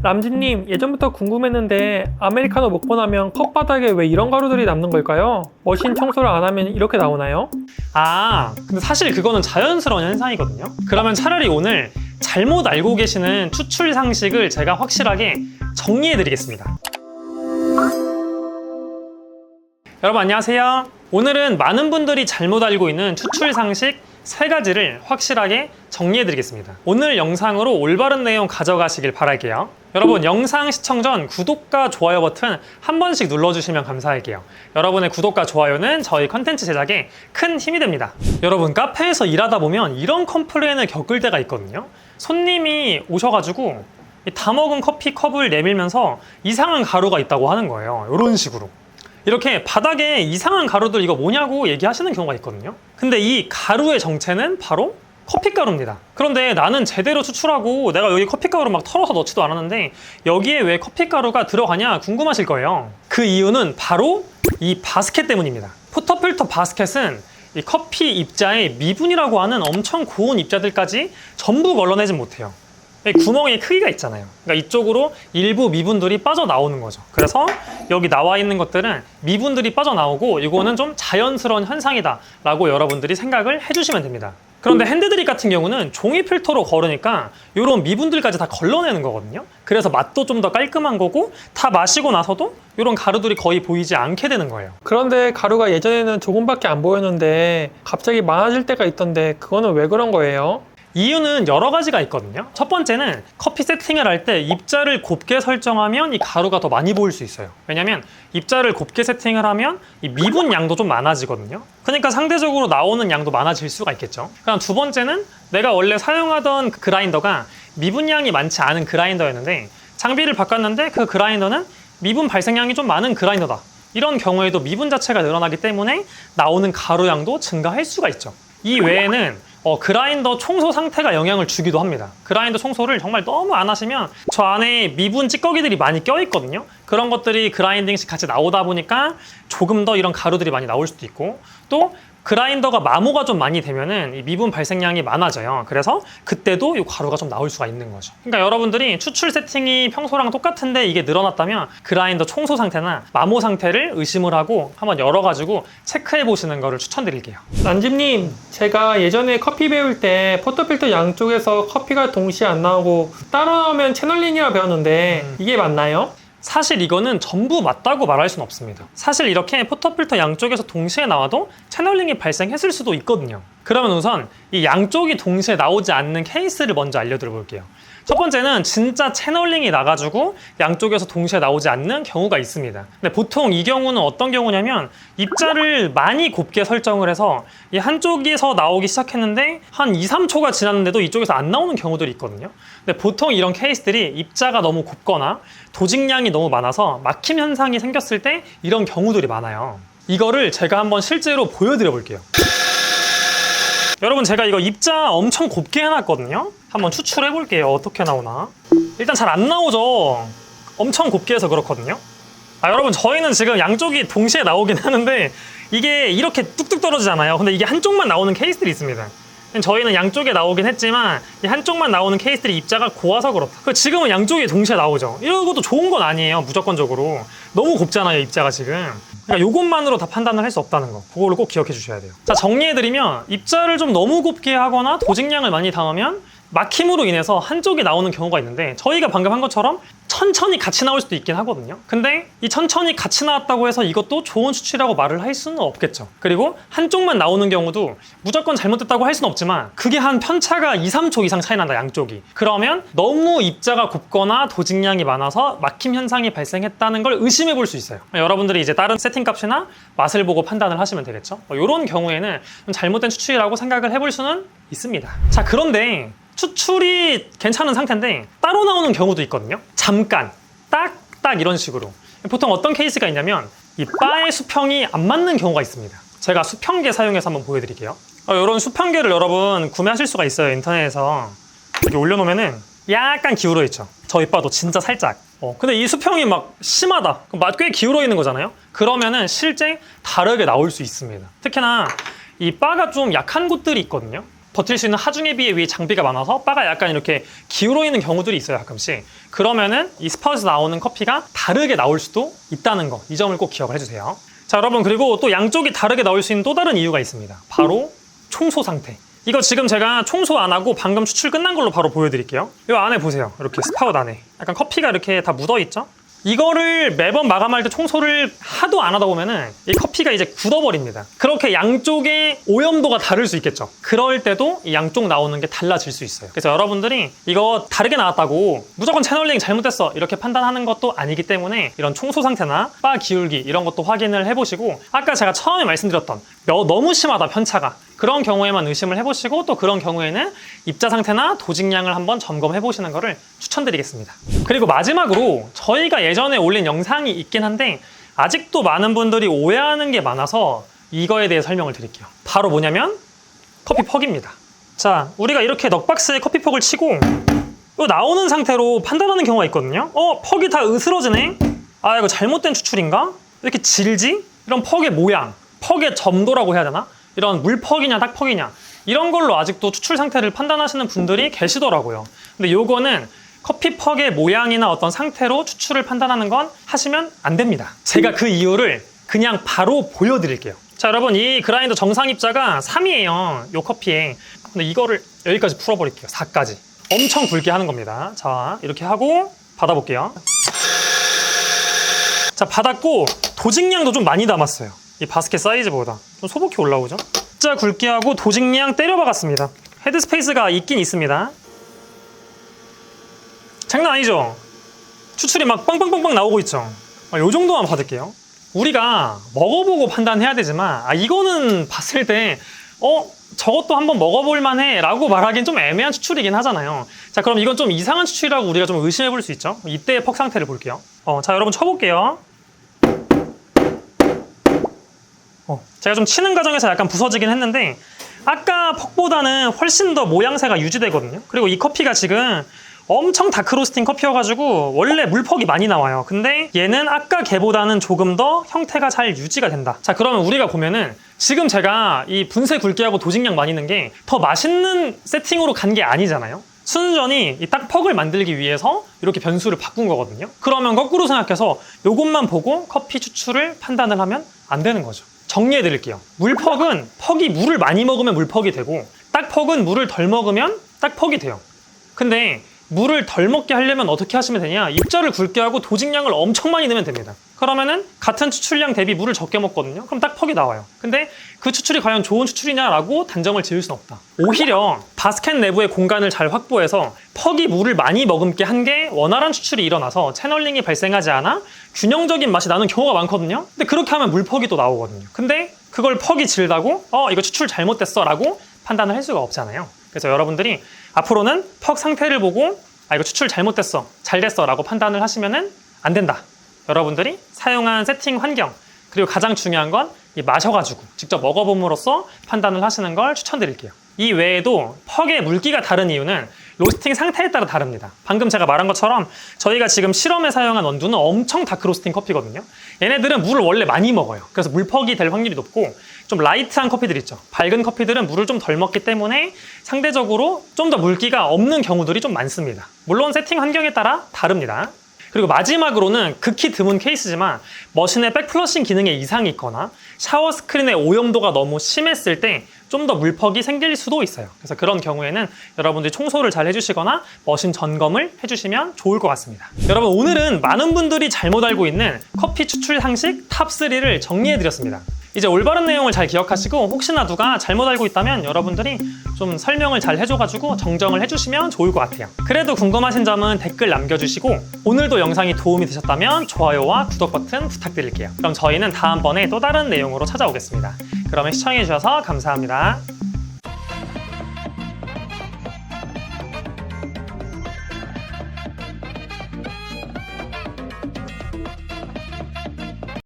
람지님, 예전부터 궁금했는데 아메리카노 먹고 나면 컵바닥에 왜 이런 가루들이 남는 걸까요? 머신 청소를 안 하면 이렇게 나오나요? 근데 사실 그거는 자연스러운 현상이거든요. 그러면 차라리 오늘 잘못 알고 계시는 추출 상식을 제가 확실하게 정리해 드리겠습니다. 여러분 안녕하세요. 오늘은 많은 분들이 잘못 알고 있는 추출 상식 3가지를 확실하게 정리해 드리겠습니다. 오늘 영상으로 올바른 내용 가져가시길 바랄게요. 여러분 영상 시청 전 구독과 좋아요 버튼 한 번씩 눌러주시면 감사할게요. 여러분의 구독과 좋아요는 저희 컨텐츠 제작에 큰 힘이 됩니다. 여러분 카페에서 일하다 보면 이런 컴플레인을 겪을 때가 있거든요. 손님이 오셔가지고 다 먹은 커피 컵을 내밀면서 이상한 가루가 있다고 하는 거예요. 이런 식으로. 이렇게 바닥에 이상한 가루들 이거 뭐냐고 얘기하시는 경우가 있거든요. 근데 이 가루의 정체는 바로 커피가루입니다. 그런데 나는 제대로 추출하고 내가 여기 커피가루 막 털어서 넣지도 않았는데 여기에 왜 커피가루가 들어가냐 궁금하실 거예요. 그 이유는 바로 이 바스켓 때문입니다. 포터필터 바스켓은 이 커피 입자의 미분이라고 하는 엄청 고온 입자들까지 전부 걸러내진 못해요. 구멍의 크기가 있잖아요. 그러니까 이쪽으로 일부 미분들이 빠져나오는 거죠. 그래서 여기 나와 있는 것들은 미분들이 빠져나오고 이거는 좀 자연스러운 현상이다 라고 여러분들이 생각을 해주시면 됩니다. 그런데 핸드드립 같은 경우는 종이 필터로 거르니까 이런 미분들까지 다 걸러내는 거거든요. 그래서 맛도 좀 더 깔끔한 거고 다 마시고 나서도 이런 가루들이 거의 보이지 않게 되는 거예요. 그런데 가루가 예전에는 조금밖에 안 보였는데 갑자기 많아질 때가 있던데 그거는 왜 그런 거예요? 이유는 여러 가지가 있거든요. 첫 번째는 커피 세팅을 할 때 입자를 곱게 설정하면 이 가루가 더 많이 보일 수 있어요. 왜냐면 입자를 곱게 세팅을 하면 이 미분 양도 좀 많아지거든요. 그러니까 상대적으로 나오는 양도 많아질 수가 있겠죠. 그럼 두 번째는 내가 원래 사용하던 그라인더가 미분량이 많지 않은 그라인더였는데 장비를 바꿨는데 그 그라인더는 미분 발생량이 좀 많은 그라인더다. 이런 경우에도 미분 자체가 늘어나기 때문에 나오는 가루 양도 증가할 수가 있죠. 이 외에는 그라인더 청소 상태가 영향을 주기도 합니다. 그라인더 청소를 정말 너무 안 하시면 저 안에 미분 찌꺼기들이 많이 껴있거든요. 그런 것들이 그라인딩 시 같이 나오다 보니까 조금 더 이런 가루들이 많이 나올 수도 있고, 또 그라인더가 마모가 좀 많이 되면은 이 미분 발생량이 많아져요. 그래서 그때도 이 가루가 좀 나올 수가 있는 거죠. 그러니까 여러분들이 추출 세팅이 평소랑 똑같은데 이게 늘어났다면 그라인더 청소 상태나 마모 상태를 의심을 하고 한번 열어가지고 체크해 보시는 거를 추천드릴게요. 람지님, 제가 예전에 커피 배울 때 포터필터 양쪽에서 커피가 동시에 안 나오고 따로 나오면 채널링이라 배웠는데 이게 맞나요? 사실 이거는 전부 맞다고 말할 수는 없습니다. 사실 이렇게 포터필터 양쪽에서 동시에 나와도 채널링이 발생했을 수도 있거든요. 그러면 우선 이 양쪽이 동시에 나오지 않는 케이스를 먼저 알려드려 볼게요. 첫 번째는 진짜 채널링이 나가지고 양쪽에서 동시에 나오지 않는 경우가 있습니다. 근데 보통 이 경우는 어떤 경우냐면 입자를 많이 곱게 설정을 해서 이 한쪽에서 나오기 시작했는데 한 2, 3초가 지났는데도 이쪽에서 안 나오는 경우들이 있거든요. 근데 보통 이런 케이스들이 입자가 너무 곱거나 도직량이 너무 많아서 막힘 현상이 생겼을 때 이런 경우들이 많아요. 이거를 제가 한번 실제로 보여드려 볼게요. 여러분 제가 이거 입자 엄청 곱게 해놨거든요. 한번 추출해 볼게요. 어떻게 나오나. 일단 잘 안 나오죠. 엄청 곱게 해서 그렇거든요. 여러분 저희는 지금 양쪽이 동시에 나오긴 하는데 이게 이렇게 뚝뚝 떨어지잖아요. 근데 이게 한쪽만 나오는 케이스들이 있습니다. 저희는 양쪽에 나오긴 했지만 이 한쪽만 나오는 케이스들이 입자가 고와서 그렇다. 지금은 양쪽이 동시에 나오죠. 이런 것도 좋은 건 아니에요. 무조건적으로. 너무 곱잖아요. 입자가 지금. 그러니까 이것만으로 다 판단을 할 수 없다는 거. 그거를 꼭 기억해 주셔야 돼요. 자, 정리해드리면 입자를 좀 너무 곱게 하거나 도직량을 많이 담으면 막힘으로 인해서 한쪽이 나오는 경우가 있는데 저희가 방금 한 것처럼 천천히 같이 나올 수도 있긴 하거든요. 근데 이 천천히 같이 나왔다고 해서 이것도 좋은 추출이라고 말을 할 수는 없겠죠. 그리고 한쪽만 나오는 경우도 무조건 잘못됐다고 할 수는 없지만 그게 한 편차가 2, 3초 이상 차이 난다, 양쪽이. 그러면 너무 입자가 곱거나 도직량이 많아서 막힘 현상이 발생했다는 걸 의심해 볼 수 있어요. 여러분들이 이제 다른 세팅 값이나 맛을 보고 판단을 하시면 되겠죠. 이런 경우에는 좀 잘못된 추출이라고 생각을 해볼 수는 있습니다. 자, 그런데 추출이 괜찮은 상태인데 따로 나오는 경우도 있거든요. 잠깐 딱 이런 식으로. 보통 어떤 케이스가 있냐면 이 바의 수평이 안 맞는 경우가 있습니다. 제가 수평계 사용해서 한번 보여드릴게요. 이런 수평계를 여러분 구매하실 수가 있어요. 인터넷에서 이렇게 올려놓으면은 약간 기울어 있죠. 저희 바도 진짜 살짝. 근데 이 수평이 막 심하다. 그럼 꽤 기울어 있는 거잖아요. 그러면은 실제 다르게 나올 수 있습니다. 특히나 이 바가 좀 약한 곳들이 있거든요. 버틸 수 있는 하중에 비해 위에 장비가 많아서 바가 약간 이렇게 기울어 있는 경우들이 있어요, 가끔씩. 그러면은 이 스파웃에서 나오는 커피가 다르게 나올 수도 있다는 거, 이 점을 꼭 기억을 해주세요. 자, 여러분, 그리고 또 양쪽이 다르게 나올 수 있는 또 다른 이유가 있습니다. 바로 청소 상태. 이거 지금 제가 청소 안 하고 방금 추출 끝난 걸로 바로 보여드릴게요. 이 안에 보세요. 이렇게 스파웃 안에 약간 커피가 이렇게 다 묻어있죠? 이거를 매번 마감할 때 청소를 하도 안 하다 보면은 이 커피가 이제 굳어버립니다. 그렇게 양쪽의 오염도가 다를 수 있겠죠. 그럴 때도 이 양쪽 나오는 게 달라질 수 있어요. 그래서 여러분들이 이거 다르게 나왔다고 무조건 채널링 잘못됐어 이렇게 판단하는 것도 아니기 때문에 이런 청소 상태나 바 기울기 이런 것도 확인을 해보시고, 아까 제가 처음에 말씀드렸던 너무 심하다 편차가, 그런 경우에만 의심을 해보시고, 또 그런 경우에는 입자 상태나 도직량을 한번 점검해 보시는 거를 추천드리겠습니다. 그리고 마지막으로 저희가 예전에 올린 영상이 있긴 한데 아직도 많은 분들이 오해하는 게 많아서 이거에 대해 설명을 드릴게요. 바로 뭐냐면 커피 퍽입니다. 자, 우리가 이렇게 넉박스에 커피 퍽을 치고 이거 나오는 상태로 판단하는 경우가 있거든요. 퍽이 다 으스러지네? 아, 이거 잘못된 추출인가? 이렇게 질지? 이런 퍽의 모양, 퍽의 점도라고 해야 되나? 이런 물퍽이냐 딱퍽이냐 이런 걸로 아직도 추출 상태를 판단하시는 분들이 계시더라고요. 근데 요거는 커피 퍽의 모양이나 어떤 상태로 추출을 판단하는 건 하시면 안 됩니다. 제가 그 이유를 그냥 바로 보여드릴게요. 자, 여러분, 이 그라인더 정상 입자가 3이에요. 요 커피에. 근데 이거를 여기까지 풀어버릴게요. 4까지. 엄청 굵게 하는 겁니다. 자, 이렇게 하고 받아볼게요. 자, 받았고 도직량도 좀 많이 담았어요. 이 바스켓 사이즈보다 좀 소복히 올라오죠? 진짜 굵게 하고 도직량 때려 박았습니다. 헤드 스페이스가 있긴 있습니다. 장난 아니죠? 추출이 막 빵빵빵빵 나오고 있죠? 요 정도만 받을게요. 우리가 먹어보고 판단해야 되지만 이거는 봤을 때 저것도 한번 먹어볼만 해 라고 말하기엔 좀 애매한 추출이긴 하잖아요. 자, 그럼 이건 좀 이상한 추출이라고 우리가 좀 의심해 볼 수 있죠? 이때의 퍽 상태를 볼게요. 자, 여러분 쳐볼게요. 제가 좀 치는 과정에서 약간 부서지긴 했는데 아까 퍽보다는 훨씬 더 모양새가 유지되거든요. 그리고 이 커피가 지금 엄청 다크로스팅 커피여가지고 원래 물퍽이 많이 나와요. 근데 얘는 아까 걔보다는 조금 더 형태가 잘 유지가 된다. 자, 그러면 우리가 보면은 지금 제가 이 분쇄 굵게 하고 도직량 많이 넣은 게 더 맛있는 세팅으로 간 게 아니잖아요. 순전히 이 딱 퍽을 만들기 위해서 이렇게 변수를 바꾼 거거든요. 그러면 거꾸로 생각해서 이것만 보고 커피 추출을 판단을 하면 안 되는 거죠. 정리해 드릴게요. 물퍽은 퍽이 물을 많이 먹으면 물퍽이 되고 딱퍽은 물을 덜 먹으면 딱퍽이 돼요. 근데 물을 덜 먹게 하려면 어떻게 하시면 되냐? 입자를 굵게 하고 도직량을 엄청 많이 넣으면 됩니다. 그러면은 같은 추출량 대비 물을 적게 먹거든요. 그럼 딱퍽이 나와요. 근데 그 추출이 과연 좋은 추출이냐라고 단정을 지을 수는 없다. 오히려 바스켓 내부의 공간을 잘 확보해서 퍽이 물을 많이 머금게 한 게 원활한 추출이 일어나서 채널링이 발생하지 않아 균형적인 맛이 나는 경우가 많거든요. 근데 그렇게 하면 물퍽이 또 나오거든요. 근데 그걸 퍽이 질다고 이거 추출 잘못됐어 라고 판단을 할 수가 없잖아요. 그래서 여러분들이 앞으로는 퍽 상태를 보고 이거 추출 잘못됐어, 잘 됐어 라고 판단을 하시면은 안 된다. 여러분들이 사용한 세팅 환경, 그리고 가장 중요한 건 마셔가지고 직접 먹어봄으로써 판단을 하시는 걸 추천드릴게요. 이 외에도 퍽의 물기가 다른 이유는 로스팅 상태에 따라 다릅니다. 방금 제가 말한 것처럼 저희가 지금 실험에 사용한 원두는 엄청 다크로스팅 커피거든요. 얘네들은 물을 원래 많이 먹어요. 그래서 물퍽이 될 확률이 높고, 좀 라이트한 커피들 있죠. 밝은 커피들은 물을 좀 덜 먹기 때문에 상대적으로 좀 더 물기가 없는 경우들이 좀 많습니다. 물론 세팅 환경에 따라 다릅니다. 그리고 마지막으로는 극히 드문 케이스지만 머신의 백플러싱 기능에 이상이 있거나 샤워 스크린의 오염도가 너무 심했을 때 좀 더 물퍽이 생길 수도 있어요. 그래서 그런 경우에는 여러분들이 청소를 잘 해주시거나 머신 점검을 해주시면 좋을 것 같습니다. 여러분, 오늘은 많은 분들이 잘못 알고 있는 커피 추출 상식 탑3를 정리해드렸습니다. 이제 올바른 내용을 잘 기억하시고 혹시나 누가 잘못 알고 있다면 여러분들이 좀 설명을 잘 해줘가지고 정정을 해주시면 좋을 것 같아요. 그래도 궁금하신 점은 댓글 남겨주시고 오늘도 영상이 도움이 되셨다면 좋아요와 구독 버튼 부탁드릴게요. 그럼 저희는 다음번에 또 다른 내용으로 찾아오겠습니다. 그러면 시청해주셔서 감사합니다.